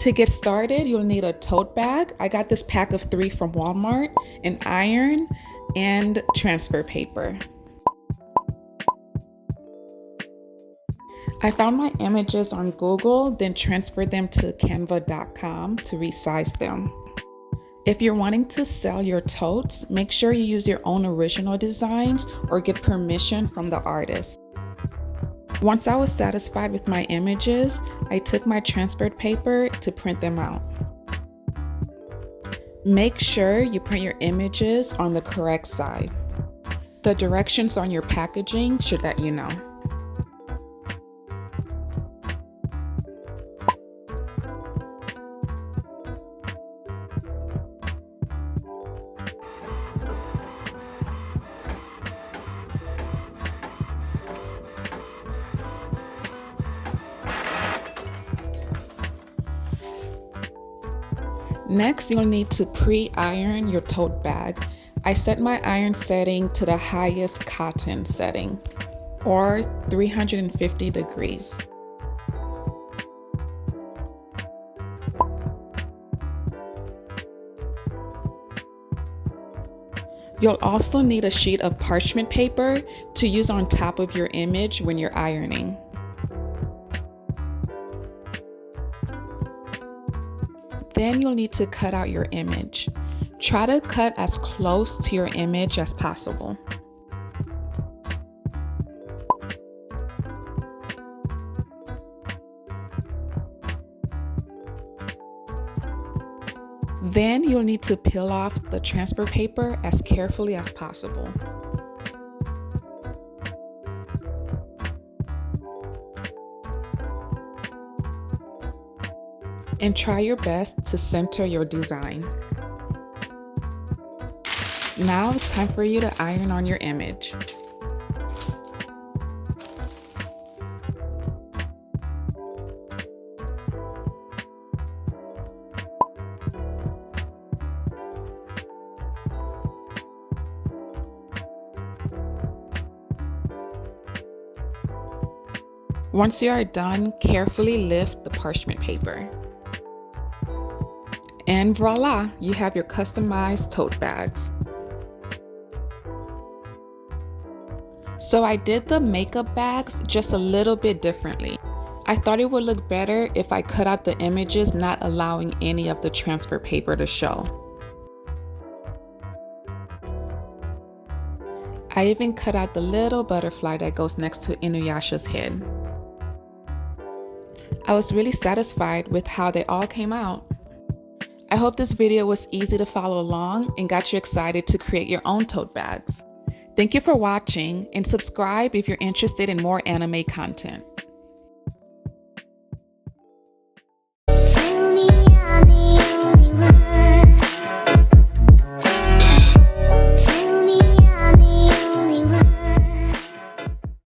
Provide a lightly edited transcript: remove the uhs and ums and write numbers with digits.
To get started, you'll need a tote bag. I got this pack of 3 from Walmart, an iron, and transfer paper. I found my images on Google, then transferred them to canva.com to resize them. If you're wanting to sell your totes, make sure you use your own original designs or get permission from the artist. Once I was satisfied with my images, I took my transferred paper to print them out. Make sure you print your images on the correct side. The directions on your packaging should let you know. Next, you'll need to pre-iron your tote bag. I set my iron setting to the highest cotton setting, or 350 degrees. You'll also need a sheet of parchment paper to use on top of your image when you're ironing. Then you'll need to cut out your image. Try to cut as close to your image as possible. Then you'll need to peel off the transfer paper as carefully as possible. And try your best to center your design. Now it's time for you to iron on your image. Once you are done, carefully lift the parchment paper. And voila, you have your customized tote bags. So I did the makeup bags just a little bit differently. I thought it would look better if I cut out the images, not allowing any of the transfer paper to show. I even cut out the little butterfly that goes next to Inuyasha's head. I was really satisfied with how they all came out. I hope this video was easy to follow along and got you excited to create your own tote bags. Thank you for watching, and subscribe if you're interested in more anime content.